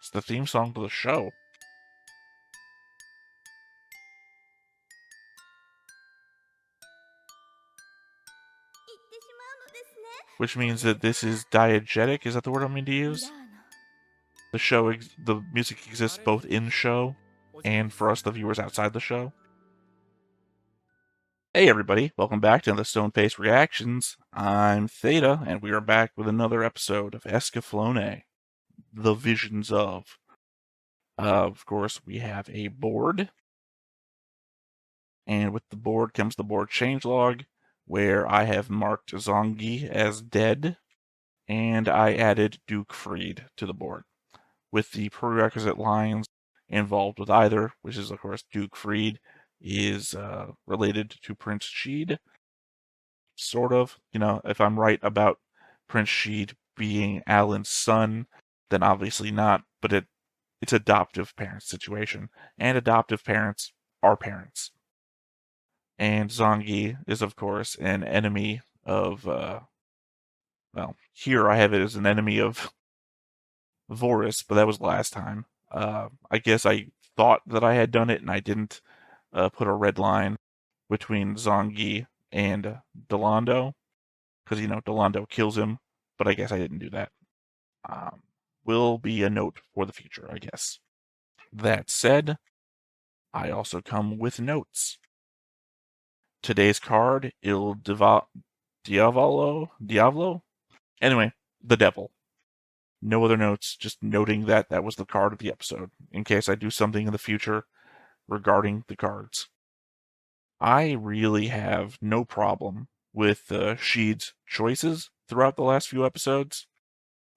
It's the theme song to the show. Which means that this is diegetic. Is that the word I'm going to use? The music exists both in show and for us, the viewers outside the show. Hey everybody, welcome back to the Stone-Faced Reactions. I'm Theta, and we are back with another episode of Escaflowne, The Visions of. Of course, we have a board, and with the board comes the board changelog, where I have marked Zongi as dead, and I added Duke Freed to the board, with the prerequisite lines involved with either, which is, of course, Duke Freed is related to Prince Sheed. Sort of. You know, if I'm right about Prince Sheed being Alan's son, then obviously not, but it's adoptive parent situation, and adoptive parents are parents. And Zongi is, of course, an enemy of, well, here I have it as an enemy of Vorus, but that was last time. I guess I thought that I had done it, and I didn't put a red line between Zongi and Delando, because, you know, Delando kills him, but I guess I didn't do that. Will be a note for the future, I guess. That said, I also come with notes. Today's card, Diavolo? Anyway, the devil. No other notes, just noting that that was the card of the episode, in case I do something in the future regarding the cards. I really have no problem with Sheed's choices throughout the last few episodes.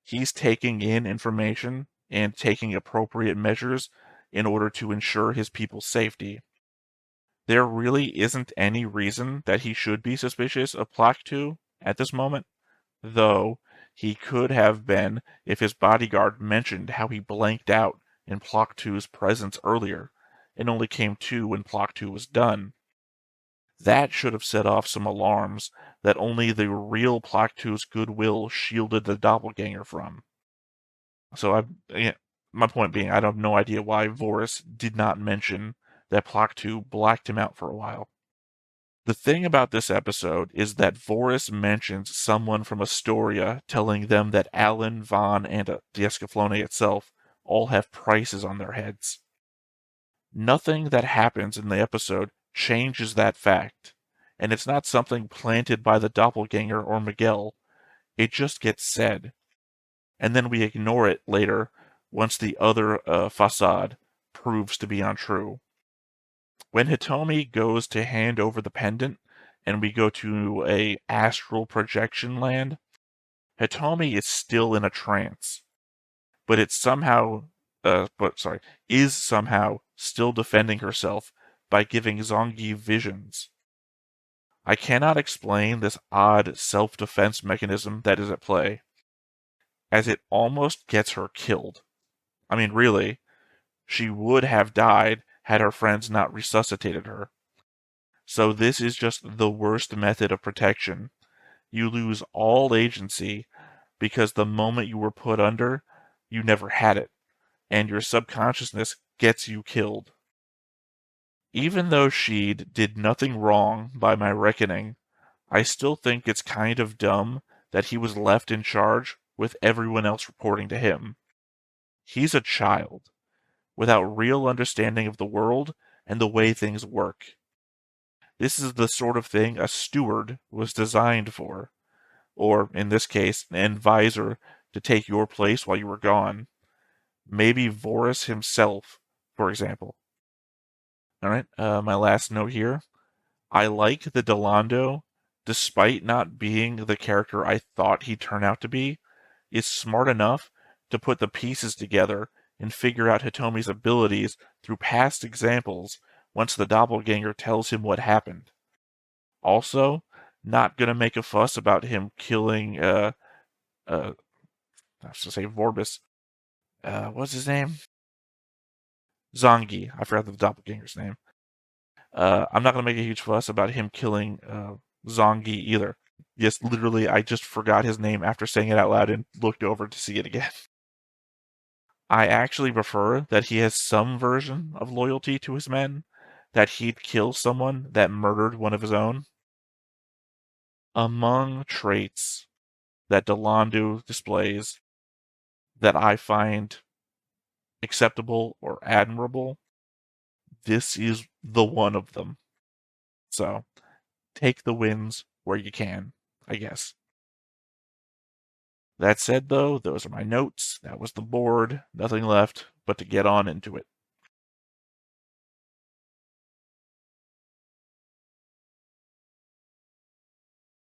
He's taking in information and taking appropriate measures in order to ensure his people's safety. There really isn't any reason that he should be suspicious of Plak 2 at this moment, though he could have been if his bodyguard mentioned how he blanked out in Plak 2's presence earlier and only came to when Plak 2 was done. That should have set off some alarms that only the real Plak 2's goodwill shielded the doppelganger from. So my point being, I have no idea why Vorus did not mention that Plak 2 blacked him out for a while. The thing about this episode is that Vorus mentions someone from Astoria telling them that Alan, Vaughn, and the Escaflowne itself all have prices on their heads. Nothing that happens in the episode changes that fact, and it's not something planted by the doppelganger or Miguel. It just gets said, and then we ignore it later once the other facade proves to be untrue. When Hitomi goes to hand over the pendant, and we go to a astral projection land, Hitomi is still in a trance, but is somehow still defending herself by giving Zongi visions. I cannot explain this odd self-defense mechanism that is at play, as it almost gets her killed. I mean, really, she would have died had her friends not resuscitated her. So this is just the worst method of protection. You lose all agency because the moment you were put under, you never had it, and your subconsciousness gets you killed. Even though Sheed did nothing wrong by my reckoning, I still think it's kind of dumb that he was left in charge with everyone else reporting to him. He's a child, without real understanding of the world and the way things work. This is the sort of thing a steward was designed for, or, in this case, an advisor to take your place while you were gone. Maybe Vorus himself, for example. Alright, my last note here. I like the Delando, despite not being the character I thought he'd turn out to be, is smart enough to put the pieces together and figure out Hitomi's abilities through past examples once the doppelganger tells him what happened. Also, not gonna make a fuss about him killing, I was gonna say Vorbis. What's his name? Zongi. I forgot the doppelganger's name. I'm not gonna make a huge fuss about him killing Zongi either. Yes, literally, I just forgot his name after saying it out loud and looked over to see it again. I actually prefer that he has some version of loyalty to his men, that he'd kill someone that murdered one of his own. Among traits that Delandu displays that I find acceptable or admirable, this is the one of them. So, take the wins where you can, I guess. That said, though, those are my notes. That was the board. Nothing left but to get on into it.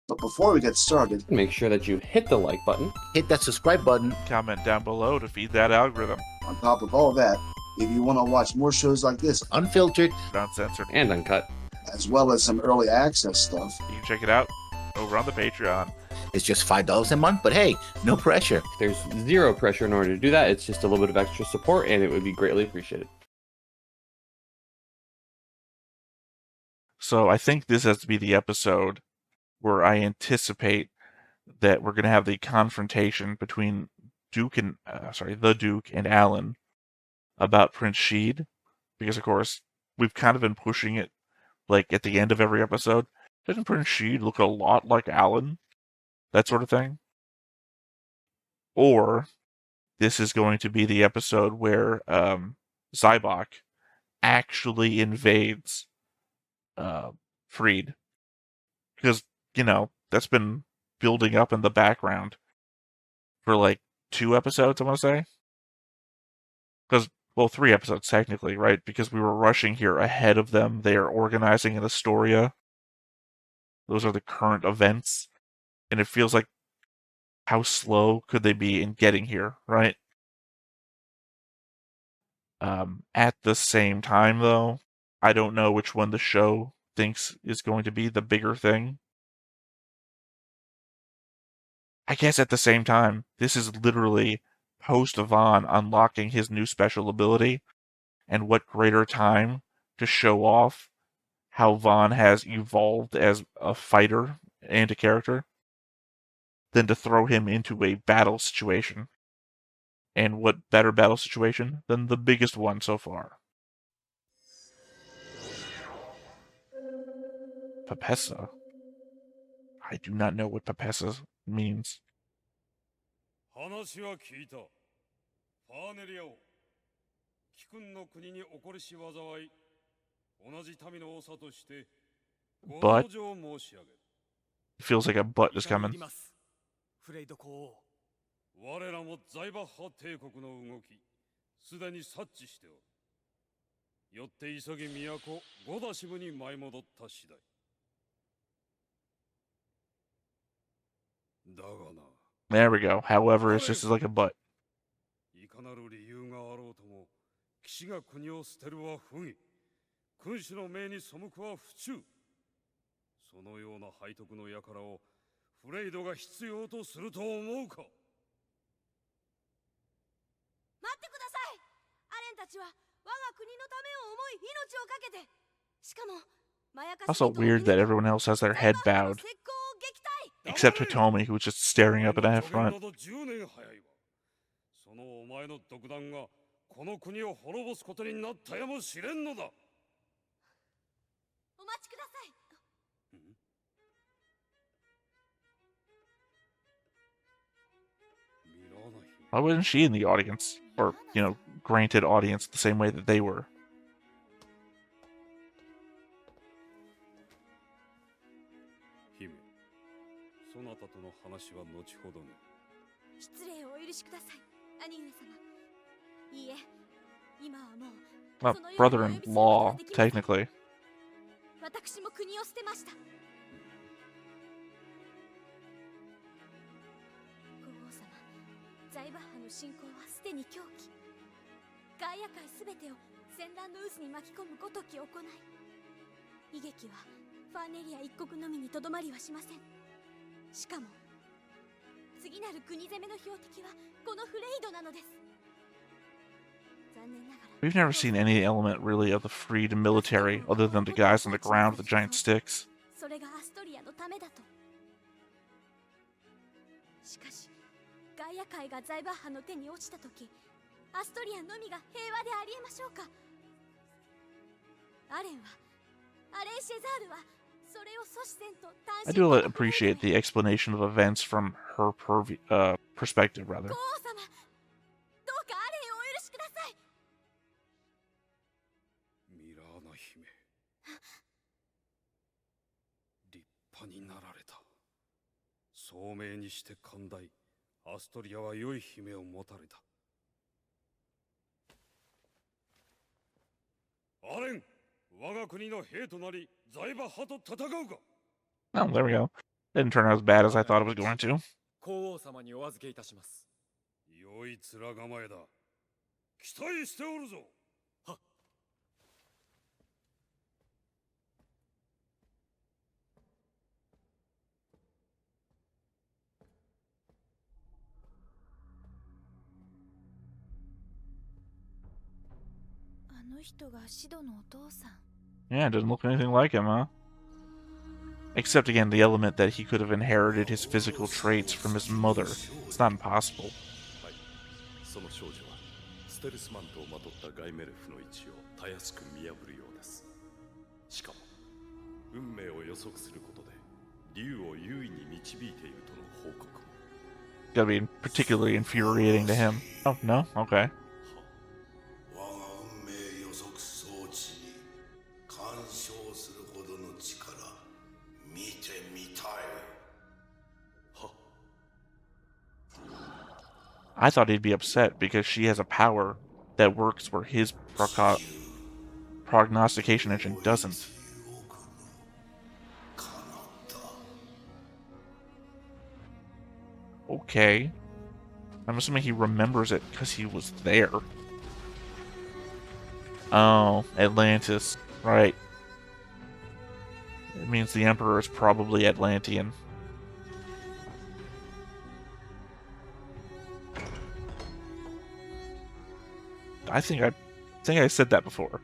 But before we get started, make sure that you hit the like button, hit that subscribe button, comment down below to feed that algorithm. On top of all that, if you want to watch more shows like this, unfiltered, uncensored, and uncut, as well as some early access stuff, you can check it out over on the Patreon. It's just $5 a month, but hey, no pressure. There's zero pressure in order to do that. It's just a little bit of extra support, and it would be greatly appreciated. So I think this has to be the episode where I anticipate that we're going to have the confrontation between the Duke and Alan about Prince Sheed, because of course we've kind of been pushing it, like at the end of every episode. Doesn't Prince Sheed look a lot like Alan? That sort of thing. Or this is going to be the episode where Zybok actually invades Freed, because that's been building up in the background for like 2 episodes, I want to say. Because, well, 3 episodes technically, right? Because we were rushing here ahead of them. They are organizing in Astoria. Those are the current events. And it feels like, how slow could they be in getting here, right? At the same time, though, I don't know which one the show thinks is going to be the bigger thing. I guess at the same time, this is literally post Vaughn unlocking his new special ability, and what greater time to show off how Vaughn has evolved as a fighter and a character than to throw him into a battle situation. And what better battle situation than the biggest one so far? Papessa? I do not know what Papessa means. 話は聞いた。ファーネリアを貴君の国に起こりし災い、同じ民の長としてご同情申し上げる。It feels like a butt is coming. フレイド公王。我らも財閥派帝国の動き、すでに察知しておる。よって急ぎ都ゴダシブに舞い戻った次第。だがな。 There we go. However, it's just like a butt. いかなる理由があろうとも、騎士が国を捨てるは不義。君主の命に背くは不忠。そのような背徳の輩をフレイドが必要とすると思うか。待ってください。アレンたちは我が国のためを思い命を懸けて。しかも Also weird that everyone else has their head bowed, except Hitomi, who's just staring up at that front. そのお前の独断がこの国を滅ぼすことになったやもしれんのだ。お待ちください。 Why wasn't she in the audience? Or, granted audience the same way that they were? 姫、そなたとの話は後ほどね。失礼をお許しください、兄上様。いいえ、今はもう。Well, brother-in-law, technically. 私も国を捨てました。皇王様、財閥派の侵攻はすでに狂気。ガイア界すべてを戦乱の渦に巻き込むごとき行い。悲劇はファーネリア一国のみにとどまりはしません。しかも次なる国攻めの標的はこのフレイドなのです。残念ながら We've never seen any element really of the freed military other than the guys on the ground with the giant sticks. それがアストリアのためだと。しかしガイア界が財閥派の手に落ちた時、アストリアのみが平和でありえましょうか。アレンはアレン・シェザールはそれを阻止せんと単 I 身 do 国 appreciate the explanation of events from her perspective, rather. 皇后様、どうかアレンをお許しください。ミラーナ姫、立派になられた。聡明にして寛大、アストリアは良い姫を持たれた。アレン、我が国の兵となり財馬派と戦うか。 Oh, there we go. Didn't turn out as bad as I thought it was going to. 皇后様にお預けいたします。良い面構えだ。期待しておるぞ。はっ。あの人がシドのお父さん。 Yeah, it doesn't look anything like him, huh? Except, again, the element that he could have inherited his physical traits from his mother. It's not impossible. その少女はステルスマントをまとったガイメルフの位置をたやすく見破るようです。しかも運命を予測することで竜を優位に導いているとの報告も。 Gotta be particularly infuriating to him. Oh, no? Okay. 我が運命予測装置に干渉するほどの力見てみたい。 I thought he'd be upset because she has a power that works where his prognostication engine doesn't. Okay. I'm assuming he remembers it because he was there. Oh, Atlantis. Right. It means the Emperor is probably Atlantean. I think I said that before.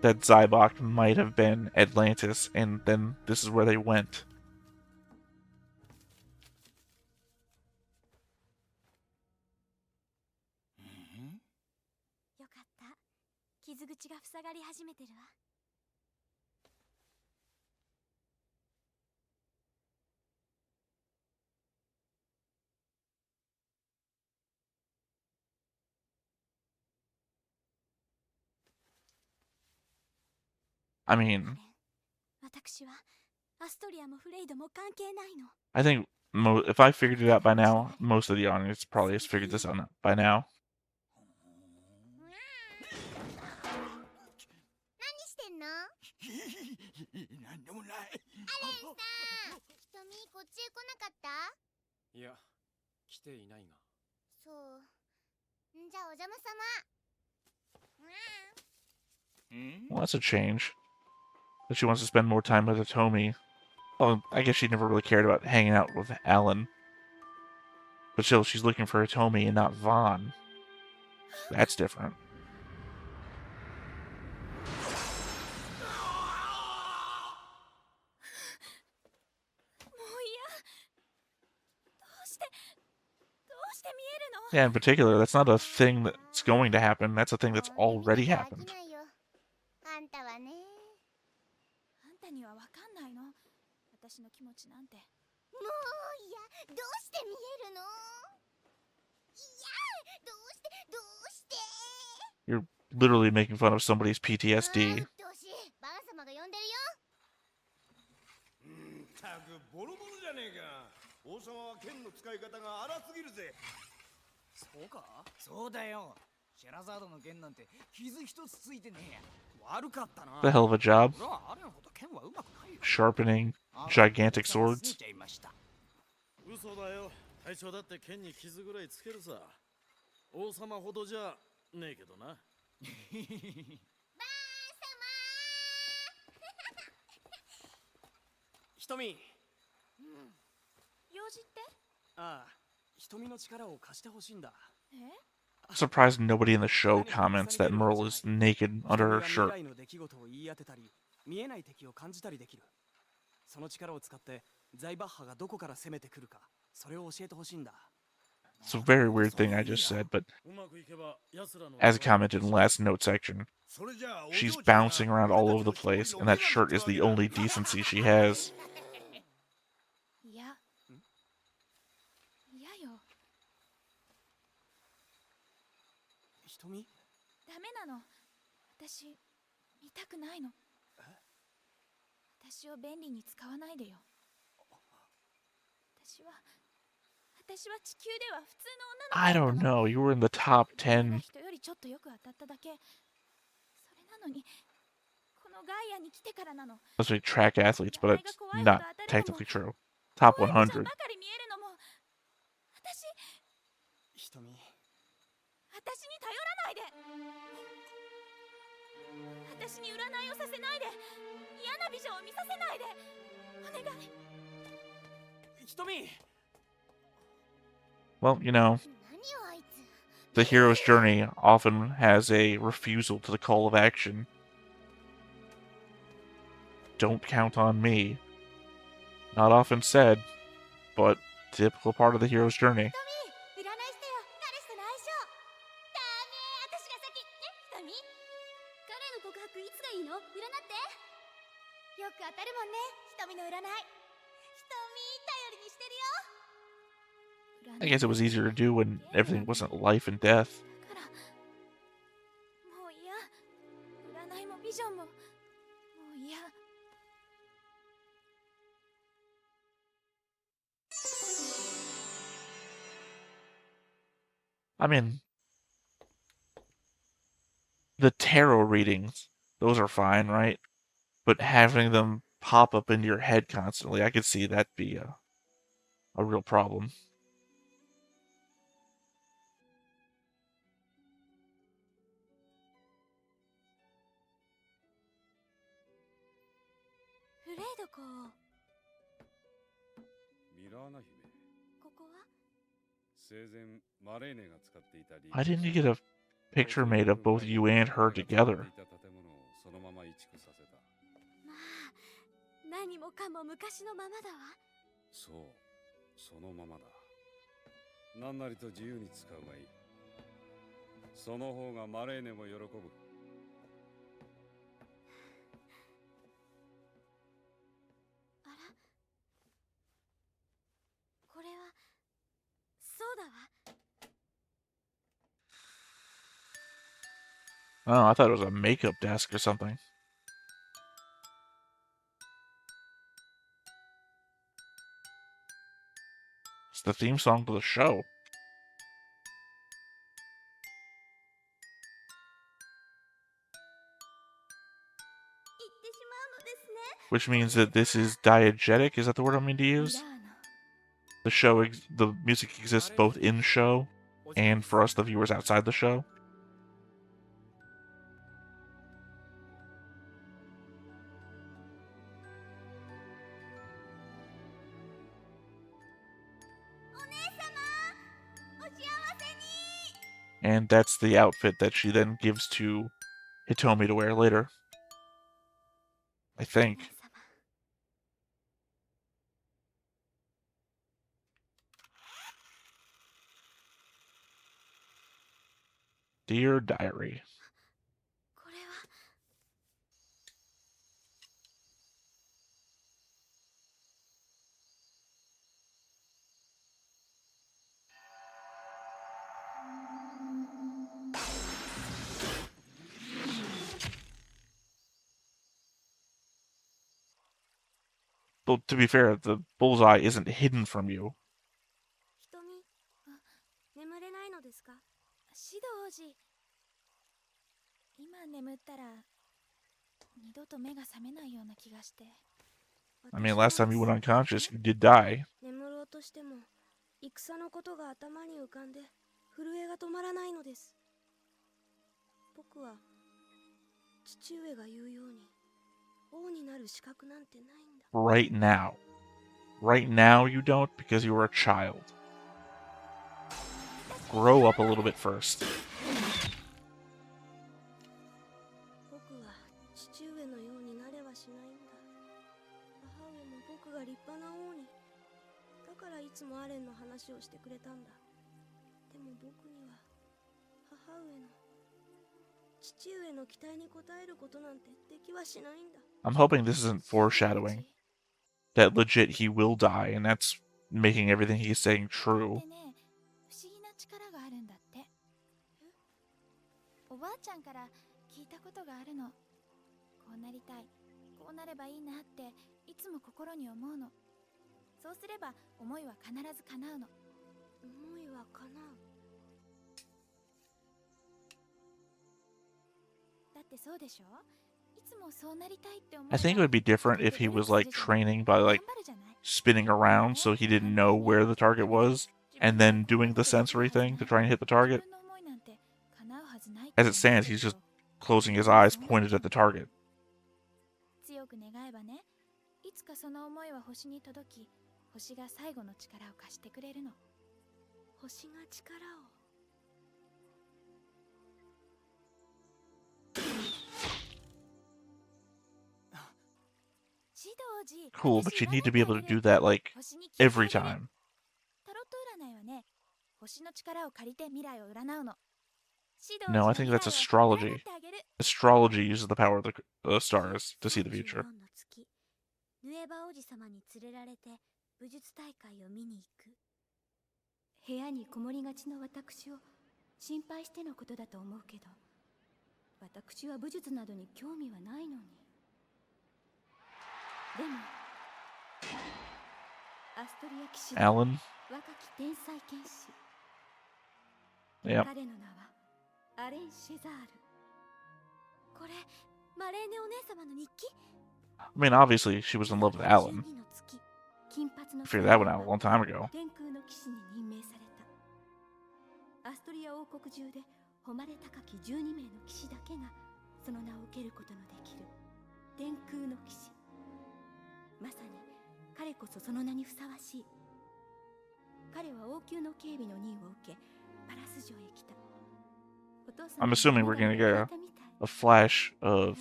That Zybok might have been Atlantis, and then this is where they went. よかった。傷口が塞がり始めてるわ。 I mean, 私はアストリアもフレイドも関係ないの。 I think if I figured it out by now, most of the audience probably has figured this out by now. 何してんの？なんでもない。アレンさん、瞳こっちへ来なかった？いや、来ていないが。そう。じゃあお邪魔様。Well, that's a change. That she wants to spend more time with Hitomi. Well, I guess she never really cared about hanging out with Alan. But still, she's looking for Hitomi and not Vaughn. That's different. Yeah, in particular, that's not a thing that's going to happen. That's a thing that's already happened. あんたはね。あんたにはわかんないの。私の気持ちなんて。もういや、どうして見えるの？いや、どうして。 You're literally making fun of somebody's PTSD. どうし、バン様が呼んでるよ。たくボロボロじゃねえか。王様は剣の使い方が荒すぎるぜ。そうか？そうだよ。シェラザードの剣なんて傷一つついてねえや。悪かったな。 The hell of a job. 俺はあれのほど剣はうまくないよ。 Sharpening gigantic swords. 嘘だよ。隊長だって剣に傷ぐらいつけるさ。王様ほどじゃねえけどな。バー様瞳。用事って？ああ、瞳の力を貸してほしいんだ。え？ Surprised nobody in the show comments that Merle is naked under her shirt. 未来の出来事を言い当てたり、見えない敵を感じたりできる。その力を使ってザイバッハがどこから攻めてくるか、それを教えてほしいんだ。It's a very weird thing I just said, but as commented in the last note section, she's bouncing around all over the place, and that shirt is the only decency she has. いや嫌よ。瞳ダメなの。私見たくないの。私を便利に使わないでよ。私は地球では普通の I 女の don't 子だったの。 know, you were in the top 他の 10. 人よりちょっとよく当たっただけ。それなのにこのガイアに来てからなの。 Supposed to be track athletes, but it's not technically true. Top 怖いビジョン 100. ばかり見えるのも。瞳私に頼らないで。私に占いをさせないで。嫌なビジョンを見させないで。お願い。瞳 Well, you know, the hero's journey often has a refusal to the call of action. Don't count on me. Not often said, but typical part of the hero's journey. 占いしてよ。彼氏との相性。ダメ、私が先ね。瞳、彼の告白いつがいいの？占って。よく当たるもんね、瞳の占い。瞳、頼りにしてるよ。 I guess it was easier to do when everything wasn't life and death. だからもう嫌。占いもビジョンももう嫌。 I mean, the tarot readings, those are fine, right? But having them pop up into your head constantly, I could see that be a real problem. フレイドコー。ミラーナ姫、ここは？生前マレーネが使っていたリ Why didn't you get a picture made of both you and her together? そのまま移築させた。まあ、何もかも昔のままだわ。そう、そのままだ。何なりと自由に使うがいい。その方がマレーネも喜ぶ。あら、これはそうだわ。 Oh, I thought it was a makeup desk or something. It's the theme song to the show. Which means that this is diegetic. Is that the word I'm going to use? The show, the music exists both in show and for us, the viewers outside the show. And that's the outfit that she then gives to Hitomi to wear later. I think. Dear Diary. これは Well, to be fair, the bullseye isn't hidden from you. 瞳、眠れないのですか？指導王子。今眠ったら二度と目が覚めないような気がして。 I mean, last time you went unconscious, you did die. 眠ろうとしても戦のことが頭に浮かんで震えが止まらないのです。僕は父上が言うように王になる資格なんてないんだ。 Right now. Right now you don't because you were a child. Grow up a little bit first. 僕は父上のようになれはしないんだ。母上も僕が立派な王に。だからいつもアレンの話をしてくれたんだ。僕には母上の父上の期待に応えることなんてできはしないんだ。 I'm hoping this isn't foreshadowing that legit he will die, and that's making everything he's saying true. でね、不思議な力があるんだって。おばあちゃんから聞いたことがあるの。こうなりたい、こうなればいいなっていつも心に思うの。そうすれば思いは必ず叶うの。思いは叶う。だってそうでしょ？いつもそうなりたいって思う。 I think it would be different if he was like training by like spinning around so he didn't know where the target was, and then doing the sensory thing to try and hit the target. As it stands, he's just closing his eyes pointed at the target. 強く願えばね、いつかその思いは星に届き、星が最後の力を貸してくれるの。星が力を。Cool, but you need to be able to do that like every time. タロット占いはね、星の力を借りて未来を占うの。 No, I think that's astrology. Astrology uses the power of the stars to see the future. ヌエバ王子様に連れられて武術大会を見に行く。部屋にこもりがちの私を心配してのことだと思うけど、私は武術などに興味はないのに。でもアストリア騎士は Alan? 若き天才剣士。 Yep. 彼の名はアレン・シェザール。これマレーネお姉様の日記？ I mean, obviously, she was in love with Alan. I figured that one out a long time ago. 天空の騎士に任命された。アストリア王国中で誉れ高き12名の騎士だけがその名を受けることのできる天空の騎士。まさに彼こそその名にふさわしい。彼は王宮の警備の任を受け、パラス城へ来た。 I'm assuming we're gonna get a flash of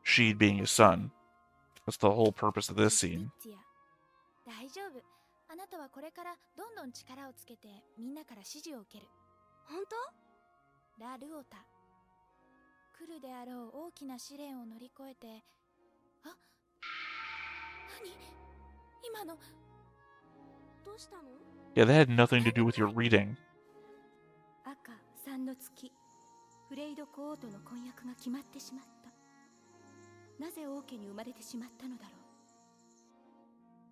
Sheed being his son. That's the whole purpose of this scene. 大丈夫。あなたはこれからどんどん力をつけてみんなから指示を受ける。本当？ラ・ルオタ。来るであろう大きな試練を乗り越えて。あ、何？今の。どうしたの？ Yeah, that had nothing to do with your reading. 赤3の月、フレイド公王との婚約が決まってしまった。なぜ王家に生まれてしまったのだろう。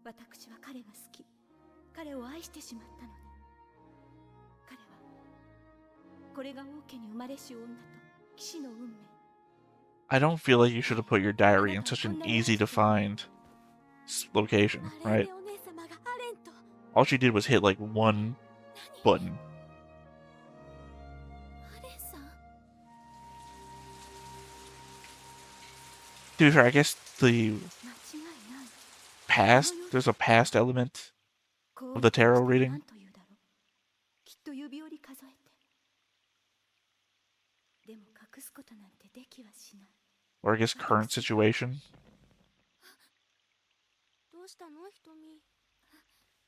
私は彼が好き、彼を愛してしまったのに。彼はこれが王家に生まれし女と騎士の運命。 I don't feel like you should have put your diary in such an easy to find location, right? All she did was hit like one button. To be fair, I guess the past, there's a past element of the tarot reading. Or I guess current situation. どうしたの、ひとみ？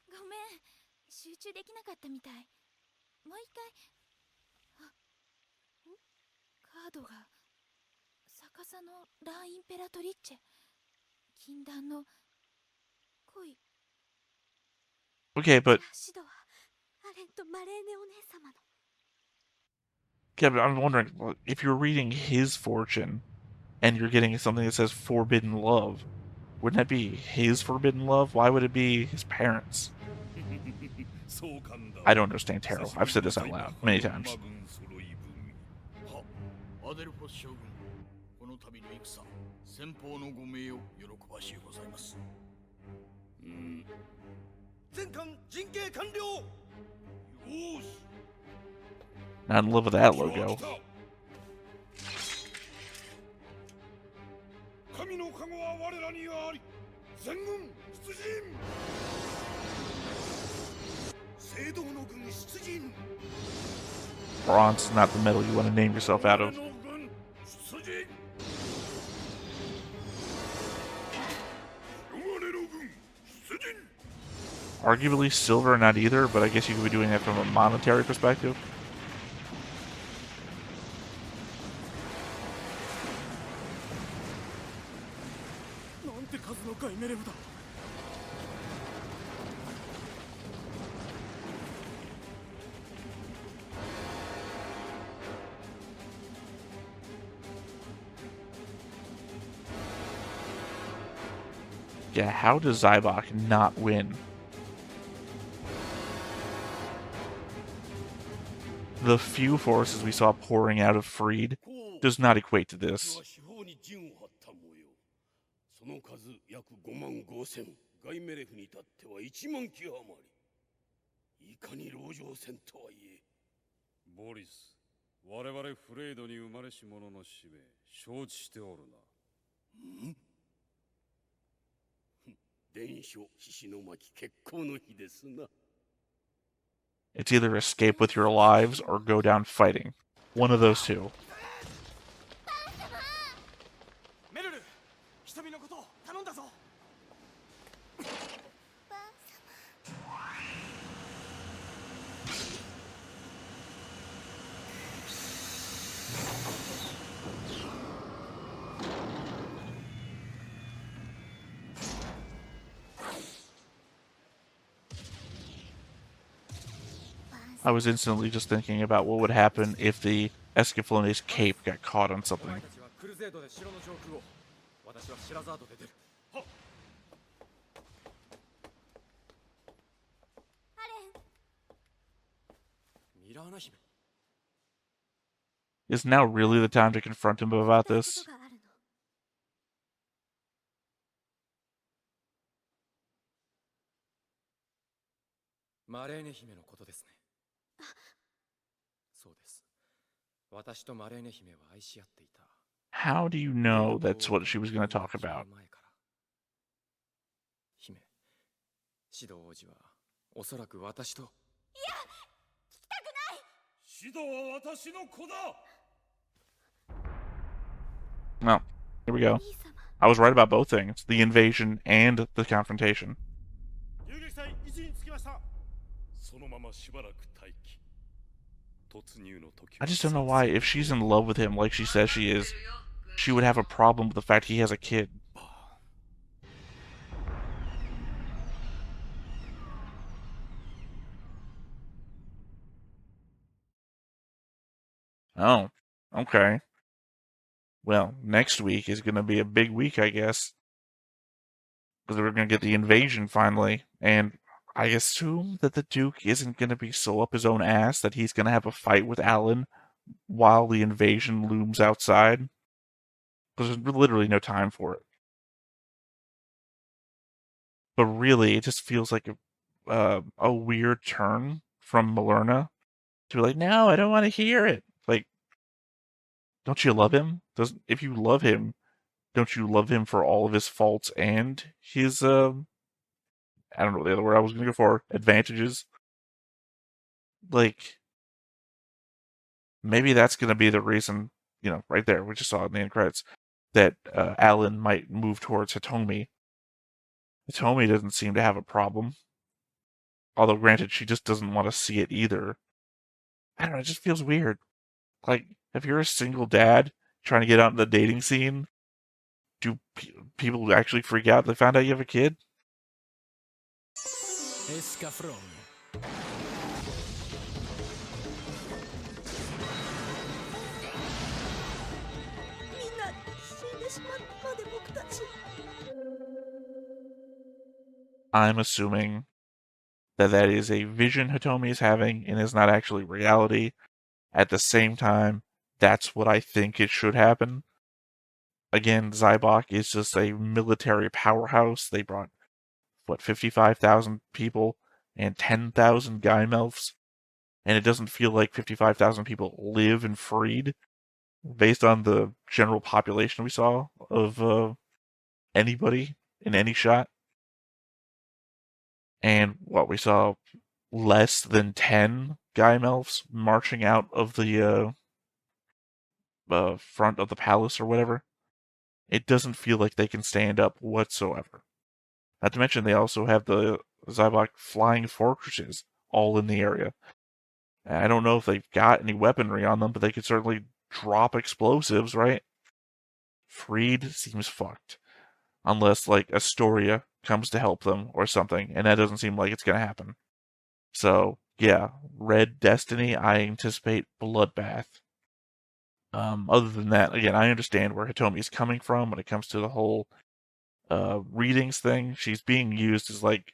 ごめん、集中できなかったみたい。もう一回。カードが逆さのラ・インペラトリッチェ。禁断の恋。 Okay, but シドはアレンとマレーネお姉様の。 yeah, but I'm wondering if you're reading his fortune and you're getting something that says forbidden love, wouldn't that be his forbidden love? Why would it be his parents? I don't understand tarot. I've said this out loud many times. アデルフォス将軍、この度の戦、先方のご名誉喜ばしいございます。全艦陣形完了。よーし。 Not in love with that logo. 神の加護は我らにあり。全軍出陣。聖堂の軍出陣。 Bronze is not the metal you want to name yourself out of. arguably silver not either, but I guess you could be doing that from a monetary perspective. Yeah, how does Zybok not win? The few forces we saw pouring out of Freed does not equate to this. その数約5万5千、ガイメレフに至っては1万騎余り。いかに籠城戦とはいえ。ボリス、我々フレイドに生まれし者の使命、承知しておるな。ん？伝書、獅子の巻決行の日ですな。It's either escape with your lives or go down fighting. One of those two. I was instantly just thinking about what would happen if the Escaflowne's cape got caught on something. Is now really the time to confront him about this? How do you know that's what she was going to talk about? シド王子はおそらく私と。いや、聞きたくない。シドは私の子だ。 Well, here we go. I was right about both things, the invasion and the confrontation. I just don't know why, if she's in love with him like she says she is, she would have a problem with the fact he has a kid. Oh, okay. Well, next week is going to be a big week, I guess. Because we're going to get the invasion finally. And I assume that the Duke isn't going to be so up his own ass that he's going to have a fight with Alan while the invasion looms outside. Because there's literally no time for it. But really, it just feels like a weird turn from Malerna to be like, no, I don't want to hear it. Like, don't you love him? If you love him, don't you love him for all of his faults and his, I don't know the other word I was going to go for, advantages? Like, maybe that's going to be the reason, you know, right there, we just saw in the end credits, that Alan might move towards Hitomi. Hitomi doesn't seem to have a problem. Although, granted, she just doesn't want to see it either. I don't know, it just feels weird. Like, if you're a single dad trying to get out in the dating scene, do people actually freak out if they find out you have a kid? Escaflowne. I'm assuming that is a vision Hitomi is having and is not actually reality. At the same time, that's what I think it should happen. Again, Zybok is just a military powerhouse. They brought, 55,000 people and 10,000 Gaimelfs? And it doesn't feel like 55,000 people live in Freed, based on the general population we saw of anybody in any shot. And what we saw, less than 10 Gaimelfs marching out of the front of the palace or whatever. It doesn't feel like they can stand up whatsoever. Not to mention, they also have the Zybok flying fortresses all in the area. I don't know if they've got any weaponry on them, but they could certainly drop explosives, right? Freed seems fucked. Unless, like, Astoria comes to help them or something, and that doesn't seem like it's going to happen. So, yeah, Red Destiny, I anticipate bloodbath. Other than that, again, I understand where Hitomi is coming from when it comes to the whole readings thing. She's being used as, like,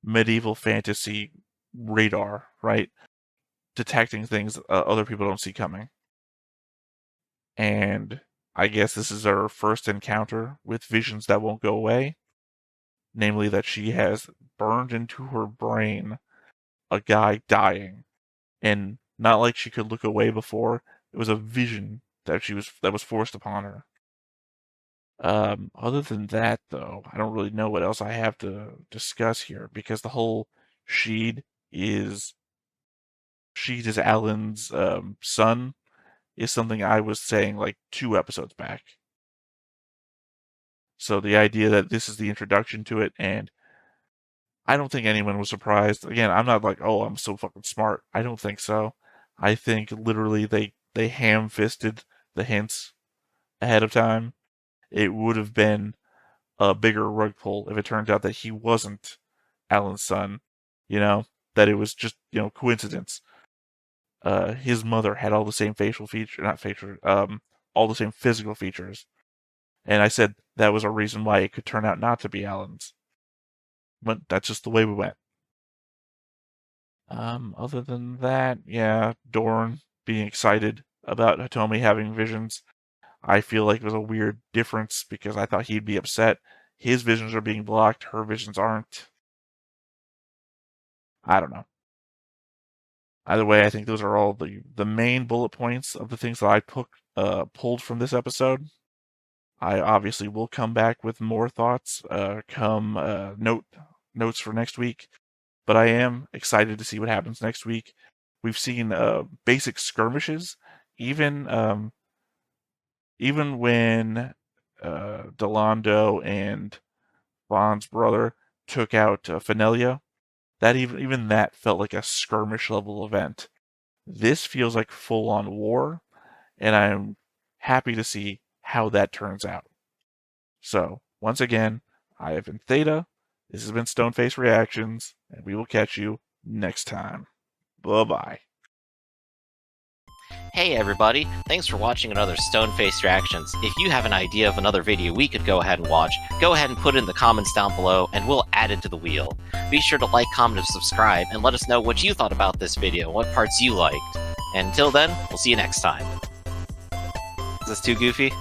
medieval fantasy radar, right? Detecting things other people don't see coming. And I guess this is our first encounter with visions that won't go away. Namely, that she has burned into her brain a guy dying. And not like she could look away before, it was a vision that was forced upon her. Other than that, though, I don't really know what else I have to discuss here, because the whole Sheed is Alan's son is something I was saying like 2 episodes back. So the idea that this is the introduction to it, and I don't think anyone was surprised. Again, I'm not like, oh, I'm so fucking smart. I don't think so. I think literally they ham-fisted the hints ahead of time. It would have been a bigger rug pull if it turned out that he wasn't Alan's son, that it was just, coincidence. His mother had all the same all the same physical features. And I said that was a reason why it could turn out not to be Alan's. But that's just the way we went. Other than that, yeah, Dorn being excited about Hitomi having visions. I feel like it was a weird difference because I thought he'd be upset. His visions are being blocked, her visions aren't. I don't know. Either way, I think those are all the main bullet points of the things that I pulled from this episode. I obviously will come back with more thoughts notes for next week, but I am excited to see what happens next week. We've seen basic skirmishes, even when Delando and Bond's brother took out Fenelia. That even that felt like a skirmish level event. This feels like full on war, and I'm happy to see how that turns out. So, once again, I have been Theta, this has been Stoneface Reactions, and we will catch you next time. Bye-bye. Hey everybody, thanks for watching another Stoneface Reactions. If you have an idea of another video we could go ahead and watch, go ahead and put it in the comments down below and we'll add it to the wheel. Be sure to like, comment, and subscribe, and let us know what you thought about this video, what parts you liked. And until then, we'll see you next time. Is this too goofy?